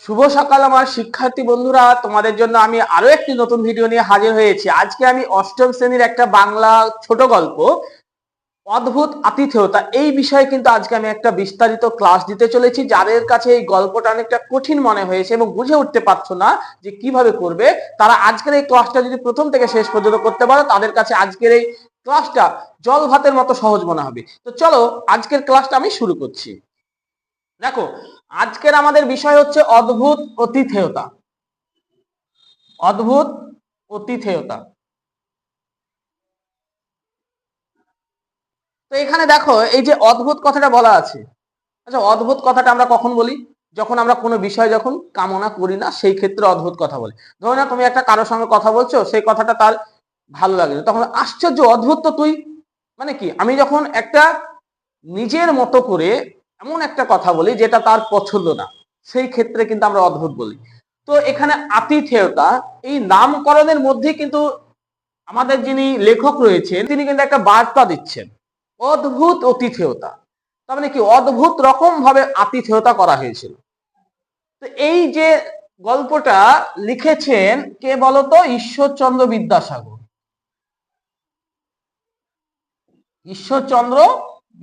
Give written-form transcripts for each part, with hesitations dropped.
শুভ সকাল আমার শিক্ষার্থী বন্ধুরা, তোমাদের জন্য আমি আরো একটি নতুন ভিডিও নিয়ে হাজির হয়েছি। আজকে আমি অষ্টম শ্রেণীর একটা বাংলা ছোট গল্প অদ্ভুত আতিথেয়তা এই বিষয়ে কিন্তু আজকে আমি একটা বিস্তারিত ক্লাস দিতে চলেছি। যাদের কাছে এই গল্পটা অনেকটা কঠিন মনে হয়েছে এবং বুঝে উঠতে পারছো না যে কিভাবে করবে, তারা আজকের এই ক্লাসটা যদি প্রথম থেকে শেষ পর্যন্ত করতে পারো, তাদের কাছে আজকের এই ক্লাসটা জল ভাতের মতো সহজ মনে হবে। তো চলো আজকের ক্লাসটা আমি শুরু করছি। দেখো, আজকের আমাদের বিষয় হচ্ছে অদ্ভুত অতিথেয়তা। অদ্ভুত অতিথেয়তা। তো এখানে দেখো, এই যে অদ্ভুত কথাটা বলা আছে। আচ্ছা, অদ্ভুত কথাটা আমরা কখন বলি? যখন আমরা কোনো বিষয় যখন কামনা করি না, সেই ক্ষেত্রে অদ্ভুত কথা বলি। ধরো না, তুমি একটা কারোর সঙ্গে কথা বলছো, সেই কথাটা তার ভালো লাগে না, তখন আশ্চর্য, অদ্ভুত তো তুই। মানে কি, আমি যখন একটা নিজের মতো করে এমন একটা কথা বলি যেটা তার পছন্দ না, সেই ক্ষেত্রে কিন্তু আমরা অদ্ভুত বলি। তো এখানে আতিথেয়তা, এই নামকরণের মধ্যে কিন্তু আমাদের যিনি লেখক রয়েছেন তিনি কিন্তু একটা বার্তা দিচ্ছেন, অদ্ভুত অতিথেয়তা। তার মানে কি, অদ্ভুত রকম ভাবে আতিথেয়তা করা হয়েছিল। তো এই যে গল্পটা লিখেছেন কে বলতো? ঈশ্বরচন্দ্র বিদ্যাসাগর। ঈশ্বরচন্দ্র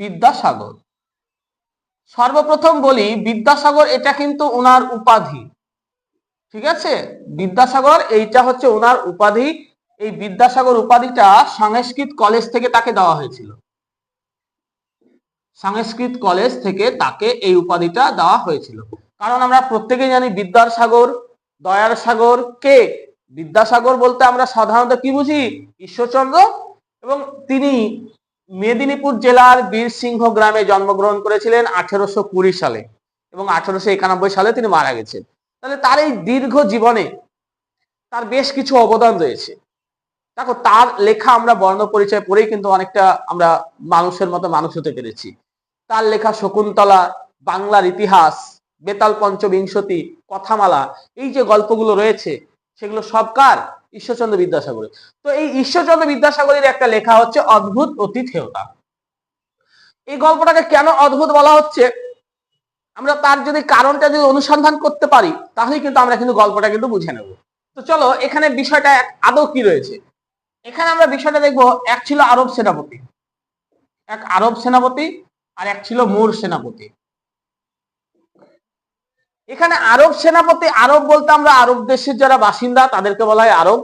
বিদ্যাসাগর। সর্বপ্রথম বলি, বিদ্যাসাগর এটা কিন্তু ওনার উপাধি। ঠিক আছে, বিদ্যাসাগর এইটা হচ্ছে ওনার উপাধি। এই বিদ্যাসাগর উপাধিটা সংস্কৃত কলেজ থেকে তাকে দেওয়া হয়েছিল। সংস্কৃত কলেজ থেকে তাকে এই উপাধিটা দেওয়া হয়েছিল। কারণ আমরা প্রত্যেকেই জানি বিদ্যাসাগর, দয়ার সাগর কে? বিদ্যাসাগর বলতে আমরা সাধারণত কি বুঝি? ঈশ্বরচন্দ্র। এবং তিনি মেদিনীপুর জেলার বীরসিংহ গ্রামে জন্মগ্রহণ করেছিলেন 1820 সালে এবং 1891 সালে তিনি মারা গেছেন। তাহলে তার এই দীর্ঘ জীবনে তার বেশ কিছু অবদান রয়েছে। দেখো, তার লেখা আমরা বর্ণ পরিচয় পড়েই কিন্তু অনেকটা আমরা মানুষের মতো মানুষ হতে পেরেছি। তার লেখা শকুন্তলা, বাংলার ইতিহাস, বেতাল পঞ্চবিংশতি, কথামালা, এই যে গল্পগুলো রয়েছে সেগুলো সবকার? ঈশ্বরচন্দ্র বিদ্যাসাগরের। তো এই ঈশ্বরচন্দ্র বিদ্যাসাগরের একটা লেখা হচ্ছে অদ্ভুত অতিথেয়তা। এই গল্পটাকে কেন অদ্ভুত বলা হচ্ছে, আমরা তার যদি কারণটা যদি অনুসন্ধান করতে পারি, তাহলে কিন্তু আমরা কিন্তু গল্পটা কিন্তু বুঝে নেব। তো চলো, এখানে বিষয়টা আদৌ কি রয়েছে। এখানে আমরা বিষয়টা দেখবো, এক ছিল আরব সেনাপতি, এক আরব সেনাপতি, আর এক ছিল মুর সেনাপতি। এখানে আরব সেনাপতি, আরব বলতে আমরা আরব দেশের যারা বাসিন্দা তাদেরকে বলা হয় আরব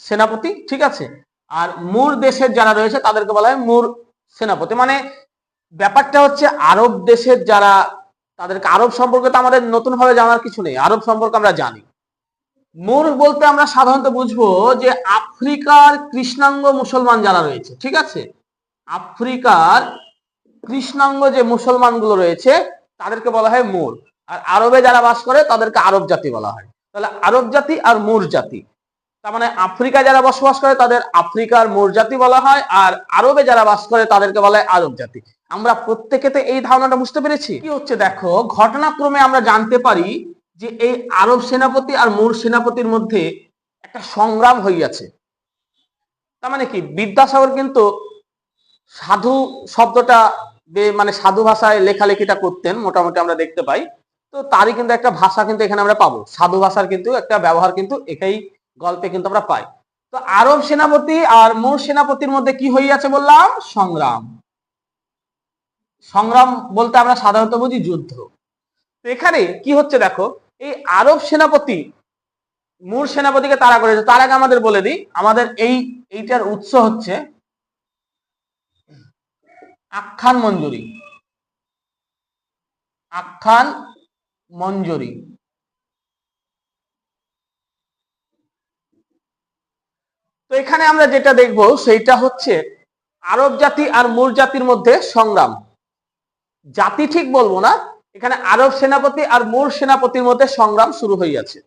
সেনাপতি, ঠিক আছে। আর মুর দেশের যারা রয়েছে তাদেরকে বলা হয় মুর সেনাপতি। মানে ব্যাপারটা হচ্ছে, আরব দেশের যারা, তাদেরকে আরব সম্পর্কে তো আমাদের নতুন ভাবে জানার কিছু নেই, আরব সম্পর্কে আমরা জানি। মুর বলতে আমরা সাধারণত বুঝবো যে আফ্রিকার কৃষ্ণাঙ্গ মুসলমান যারা রয়েছে, ঠিক আছে। আফ্রিকার কৃষ্ণাঙ্গ যে মুসলমানগুলো রয়েছে তাদেরকে বলা হয় মুর। আর আরবে যারা বাস করে তাদেরকে আরব জাতি বলা হয়। তাহলে আরব জাতি আর মুর জাতি, তার মানে আফ্রিকা যারা বসবাস করে তাদের আফ্রিকার মুর জাতি বলা হয়, আর আরবে যারা বাস করে তাদেরকে বলা হয় আরব জাতি। আমরা প্রত্যেকেতে এই ধারণাটা বুঝতে পেরেছি। কি হচ্ছে দেখো, ঘটনাক্রমে আমরা জানতে পারি যে এই আরব সেনাপতি আর মুর সেনাপতির মধ্যে একটা সংগ্রাম হইয়াছে। তার মানে কি, বিদ্যাসাগর কিন্তু সাধু শব্দটা মানে সাধু ভাষায় লেখালেখিটা করতেন মোটামুটি আমরা দেখতে পাই। তো তারই কিন্তু একটা ভাষা কিন্তু এখানে আমরা পাবো, সাধু ভাষার কিন্তু একটা ব্যবহার কিন্তু এটাই গল্পে কিন্তু আমরা পাই। তো আরব সেনাপতি আর মুর সেনাপতির মধ্যে কি হইয়াছে বললাম? সংগ্রাম। সংগ্রাম বলতে আমরা সাধারণত বুঝি যুদ্ধ। তো এখানে কি হচ্ছে দেখো, এই আরব সেনাপতি মুর সেনাপতিকে তাড়া করেছে। তার আগে আমাদের বলে দিই, আমাদের এইটার উৎস হচ্ছে আখ্যান মঞ্জুরি। আখ্যান মঞ্জুরি। তো এখানে আমরা যেটা দেখবো সেইটা হচ্ছে আরব জাতি আর মুর জাতির মধ্যে সংগ্রাম। জাতি ঠিক বলবো না, এখানে আরব সেনাপতি আর মুর সেনাপতির মধ্যে সংগ্রাম শুরু হইয়াছে।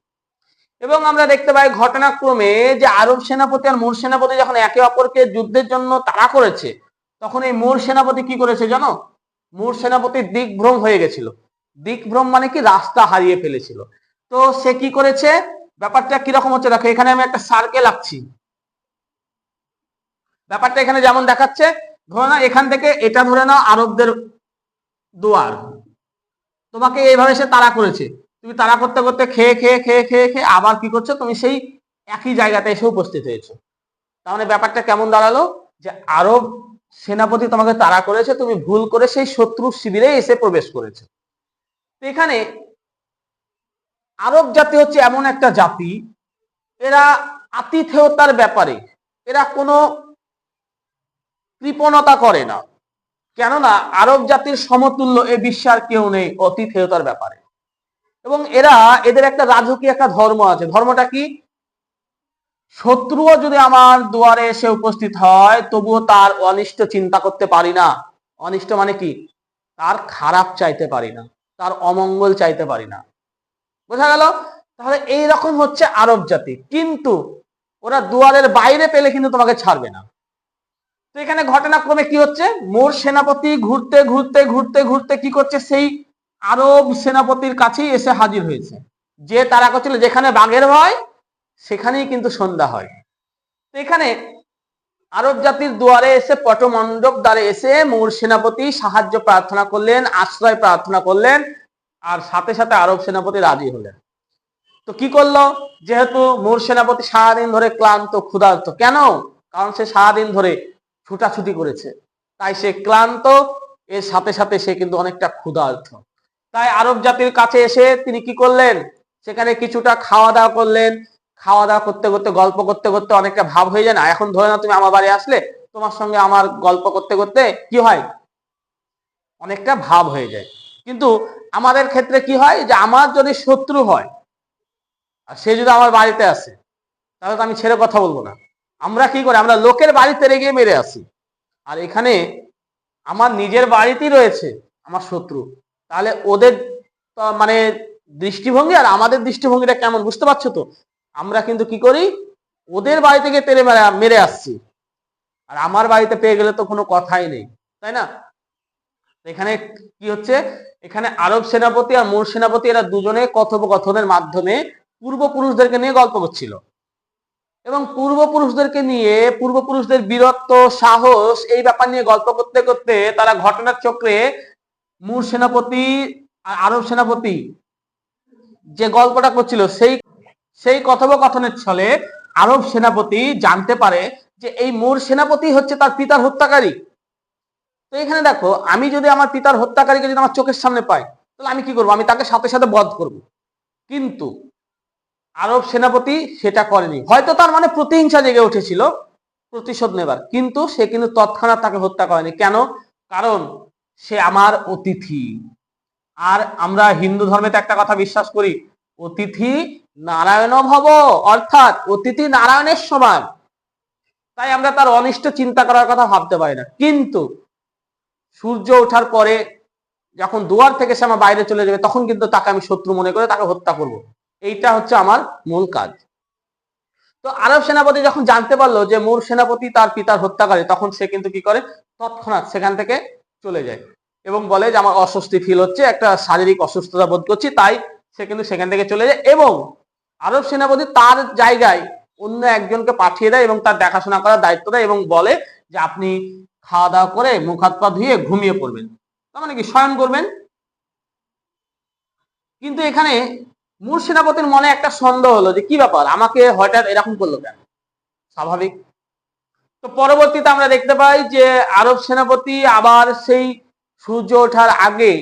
এবং আমরা দেখতে পাই ঘটনাক্রমে যে আরব সেনাপতি আর মুর সেনাপতি যখন একে অপরকে যুদ্ধের জন্য তাড়া করেছে, তখন এই মুর সেনাপতি কি করেছে জানো? মুর সেনাপতি দিকভ্রম হয়ে গেছিল। দিকভ্রম মানে কি, রাস্তা হারিয়ে ফেলেছিল। তো সে কি করেছে, ব্যাপারটা কিরকম হচ্ছে দেখো, এখানে আমি একটা সার্কেল আঁকছি। ব্যাপারটা এখানে যেমন দেখাচ্ছে, ধরে নাও এখান থেকে এটা ধরে নাও আরবদের দুয়ার, তোমাকে এইভাবে সে তাড়া করেছে। তুমি তাড়া করতে করতে খেয়ে খেয়ে খেয়ে খেয়ে খেয়ে আবার কি করছো, তুমি সেই একই জায়গাতে এসে উপস্থিত হয়েছো। তার মানে ব্যাপারটা কেমন দাঁড়ালো, যে আরব সেনাপতি তোমাকে তাড়া করেছে, তুমি ভুল করে সেই শত্রুর শিবিরে এসে প্রবেশ করেছে। তো এখানে আরব জাতি হচ্ছে এমন একটা জাতি, এরা আতিথেয়তার ব্যাপারে এরা কোনো কৃপণতা করে না। কেননা আরব জাতির সমতুল্য এ বিশ্বে আর কেউ নেই আতিথেয়তার ব্যাপারে। এবং এদের একটা রাজকীয় একটা ধর্ম আছে। ধর্মটা কি, শত্রুও যদি আমার দুয়ারে এসে উপস্থিত হয় তবুও তার অনিষ্ট চিন্তা করতে পারি না। অনিষ্ট মানে কি, তার খারাপ চাইতে পারি না, তার অমঙ্গল চাইতে পারি না। বোঝা গেল? তাহলে এইরকম হচ্ছে আরব জাতি। কিন্তু ওরা দুয়ারের বাইরে পেলে কিন্তু তোমাকে ছাড়বে না। তো এখানে ঘটনাক্রমে কি হচ্ছে, মোর সেনাপতি ঘুরতে ঘুরতে ঘুরতে ঘুরতে কি করছে, সেই আরব সেনাপতির কাছেই এসে হাজির হয়েছে। যে তারা করছিল যেখানে বাঘের ভয় সেখানেই কিন্তু সন্ধ্যা হয়। তো এখানে আরব জাতির দুয়ারে এসে পটমণ্ডপ দ্বারে এসে মোর সেনাপতি সাহায্য প্রার্থনা করলেন, আশ্রয় প্রার্থনা করলেন, আর সাথে সাথে আরব সেনাপতি রাজি হলেন। তো কি করলো, যেহেতু মোর সেনাপতি সারাদিন ধরে ক্লান্ত ক্ষুধার্ত, কেন, কারণ সে সারাদিন ধরে ছুটাছুটি করেছে, তাই সে ক্লান্ত, এর সাথে সাথে সে কিন্তু অনেকটা ক্ষুধার্ত। তাই আরব জাতির কাছে এসে তিনি কি করলেন, সেখানে কিছুটা খাওয়া দাওয়া করলেন। খাওয়া দাওয়া করতে করতে গল্প করতে করতে অনেকটা ভাব হয়ে যায় না। এখন ধরে না তুমি আমার বাড়ি আসলে, তোমার সঙ্গে আমার গল্প করতে করতে কি হয়, অনেকটা ভাব হয়ে যায়। কিন্তু আমাদের ক্ষেত্রে কি হয়, যে আমার যদি শত্রু হয় আর সে যদি আমার বাড়িতে আসে, তাহলে তো আমি ছেড়ে কথা বলবো না। আমরা কি করি, আমরা লোকের বাড়িতে রেগে মেরে আসি। আর এখানে আমার নিজের বাড়িতেই রয়েছে আমার শত্রু, তাহলে ওদের মানে দৃষ্টিভঙ্গি আর আমাদের দৃষ্টিভঙ্গিটা কেমন বুঝতে পারছো তো। আমরা কিন্তু কি করি, ওদের বাড়ি থেকে তেড়ে মেরে আসছি, আর আমার বাড়িতে পেয়ে গেলে তো কোনো কথাই নেই, তাই না? এখানে কি হচ্ছে, এখানে আরব সেনাপতি আর মোর সেনাপতি এরা দুজনে কথোপকথনের মাধ্যমে পূর্বপুরুষদেরকে নিয়ে গল্প করছিল। এবং পূর্বপুরুষদেরকে নিয়ে, পূর্বপুরুষদের বীরত্ব সাহস এই ব্যাপার নিয়ে গল্প করতে করতে তারা ঘটনার চক্রে মুর সেনাপতি আর আরব সেনাপতি যে গল্পটা করছিল সেই সেই কথোপকথনের ছলে আরব সেনাপতি জানতে পারে যে এই মুর সেনাপতি হচ্ছে তার পিতার হত্যাকারী। তো এখানে দেখো, আমি যদি আমার পিতার হত্যাকারীকে যদি আমার চোখের সামনে পাই, তাহলে আমি কি করবো, আমি তাকে সাথে সাথে বধ করব। কিন্তু আরব সেনাপতি সেটা করেনি। হয়তো তার মানে প্রতিহিংসা জেগে উঠেছিল প্রতিশোধ নেবার, কিন্তু সে কিন্তু তৎক্ষণাৎ তাকে হত্যা করেনি। কেন, কারণ সে আমার অতিথি। আর আমরা হিন্দু ধর্মেতে একটা কথা বিশ্বাস করি, অতিথি নারায়ণ ভব, অর্থাৎ অতিথি নারায়ণের সমান। তাই আমরা তার অনিষ্ট চিন্তা করার কথা ভাবতে পারি না। কিন্তু সূর্য ওঠার পরে যখন দুয়ার থেকে সে আমার বাইরে চলে যাবে, তখন কিন্তু তাকে আমি শত্রু মনে করে তাকে হত্যা করব। এইটা হচ্ছে আমার মূল কাজ। তো আরব সেনাপতি যখন জানতে পারলো যে মুর সেনাপতি তার পিতার হত্যাকারী, তখন সে কিন্তু কি করে, তৎক্ষণাৎ সেখান থেকে চলে যায় এবং বলে যে আমার অস্বস্তি ফিল হচ্ছে, একটা শারীরিক অসুস্থতা বোধ করছি, তাই সে কিন্তু সেখান থেকে চলে যায়। এবং আরব সেনাপতি তার জায়গায় অন্য একজনকে পাঠিয়ে দেয় এবং তার দেখাশোনা করার দায়িত্ব দেয় এবং বলে যে আপনি খাওয়া দাওয়া করে মুখ হাত পা ধুয়ে ঘুমিয়ে পড়বেন, তার মানে কি শয়ন করবেন। কিন্তু এখানে মুর সেনাপতির মনে একটা সন্দেহ হলো যে কি ব্যাপার, আমাকে হঠাৎ এরকম করলো কেন, স্বাভাবিক। তো পরবর্তীতে আমরা দেখতে পাই যে আরব সেনাপতি আবার সেই সূর্য ওঠার আগে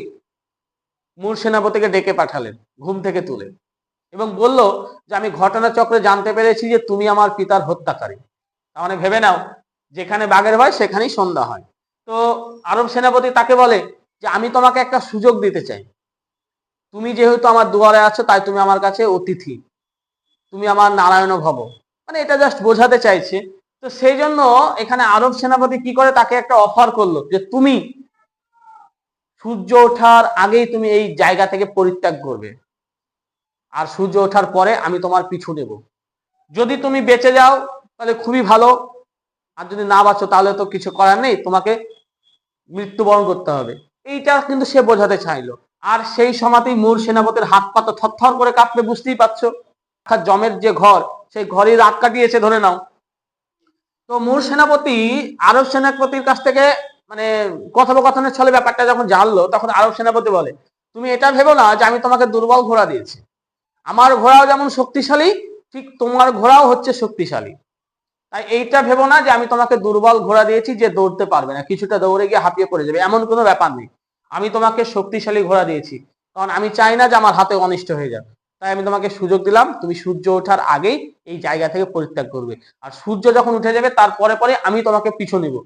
মুর সেনাপতিকে ডেকে পাঠালেন ঘুম থেকে তুলে, এবং বলল যে আমি ঘটনাচক্রে জানতে পেরেছি যে তুমি আমার পিতার হত্যাকারী। তার মানে ভেবে নাও, যেখানে বাঘের ভয় সেখানেই সন্ধ্যা হয়। তো আরব সেনাপতি তাকে বলে যে আমি তোমাকে একটা সুযোগ দিতে চাই, তুমি যেহেতু আমার দুয়ারে আছো তাই তুমি আমার কাছে অতিথি, তুমি আমার নারায়ণ ভব, মানে এটা জাস্ট বোঝাতে চাইছে। তো সেই জন্য এখানে আরব সেনাপতি কি করে, তাকে একটা অফার করলো যে তুমি সূর্য ওঠার আগেই তুমি এই জায়গা থেকে পরিত্যাগ করবে, আর সূর্য ওঠার পরে আমি তোমার পিছু নেব। যদি তুমি বেঁচে যাও তাহলে খুবই ভালো, আর যদি না বাঁচো তাহলে তো কিছু করার নেই, তোমাকে মৃত্যুবরণ করতে হবে। এইটা কিন্তু সে বোঝাতে চাইলো। আর সেই সময়তেই মুর সেনাপতির হাত পা তো থরথর করে কাঁপবে, বুঝতেই পারছো। জমের যে ঘর, সেই ঘরই রাত কাটিয়েছে ধরে নাও। তো মুর সেনাপতি আরব সেনাপতির কাছ থেকে মানে কথোপকথনের ছলে ব্যাপারটা যখন জানলো, তখন আরব সেনাপতি বলে তুমি এটা ভেবো না যে আমি তোমাকে দুর্বল ঘোড়া দিয়েছি। আমার ঘোড়াও যেমন শক্তিশালী, ঠিক তোমার ঘোড়াও হচ্ছে শক্তিশালী। তাই এইটা ভেবো না যে আমি তোমাকে দুর্বল ঘোড়া দিয়েছি যে দৌড়তে পারবে না, কিছুটা দৌড়ে গিয়ে হাঁপিয়ে পড়ে যাবে, এমন কোনো ব্যাপার নেই। আমি তোমাকে শক্তিশালী ঘোড়া দিয়েছি, কারণ আমি চাই না যে আমার হাতে অনিষ্ট হয়ে যাবে। তাই আমি তোমাকে সুযোগ দিলাম, তুমি সূর্য ওঠার আগেই এই জায়গা থেকে পরিত্যাগ করবে। আর সূর্য যখন উঠে যাবে তারপরে পরে আমি তোমাকে পিছু নিব,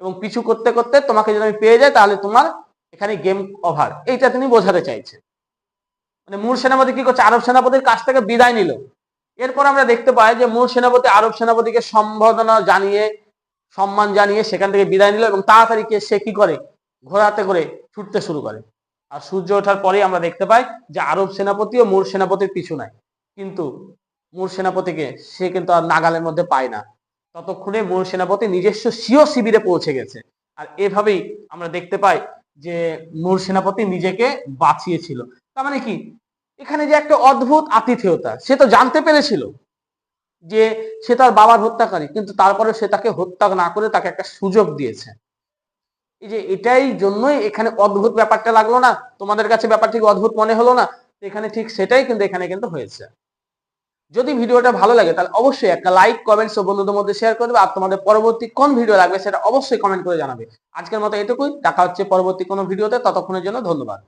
এবং পিছু করতে করতে তোমাকে যদি আমি পেয়ে যাই তাহলে তোমার এখানে গেম ওভার। এইটা তিনি বোঝাতে চাইছে। মানে মূল সেনাপতি কি করছে, আরব সেনাপতির কাছ থেকে বিদায় নিল। এরপর আমরা দেখতে পাই যে মূল সেনাপতি আরব সেনাপতিকে সম্বোধনা জানিয়ে, সম্মান জানিয়ে সেখান থেকে বিদায় নিল, এবং তাড়াতাড়ি সে কি করে, ঘোড়াতে করে ছুটতে শুরু করে। আর সূর্য ওঠার পরেই আমরা দেখতে পাই যে আরব সেনাপতিও মূল সেনাপতির পিছু নেয়, কিন্তু মূল সেনাপতিকে সে কিন্তু আর নাগালের মধ্যে পায় না। ততক্ষণে মূল সেনাপতি নিজস্ব স্বীয় শিবিরে পৌঁছে গেছে। আর এভাবেই আমরা দেখতে পাই যে মূল সেনাপতি নিজেকে বাঁচিয়েছিল। তার মানে কি, এখানে যে একটা অদ্ভুত আতিথেয়তা, সে তো জানতে পেরেছিল যে সে তার বাবার হত্যাকারী, কিন্তু তারপরে সে তাকে হত্যা না করে তাকে একটা সুযোগ দিয়েছে। এই যে এটাই জন্যই এখানে অদ্ভুত ব্যাপারটা লাগলো না, তোমাদের কাছে ব্যাপারটি অদ্ভুত মনে হলো না? এখানে ঠিক সেটাই কিন্তু এখানে কিন্তু হয়েছে। যদি ভিডিওটা ভালো লাগে তাহলে অবশ্যই একটা লাইক, কমেন্টস ও বন্ধুদের মধ্যে শেয়ার করে দেবে। আর তোমাদের পরবর্তী কোন ভিডিও লাগবে সেটা অবশ্যই কমেন্ট করে জানাবে। আজকের মতো এটুকুই, দেখা হচ্ছে পরবর্তী কোনো ভিডিওতে, ততক্ষণের জন্য ধন্যবাদ।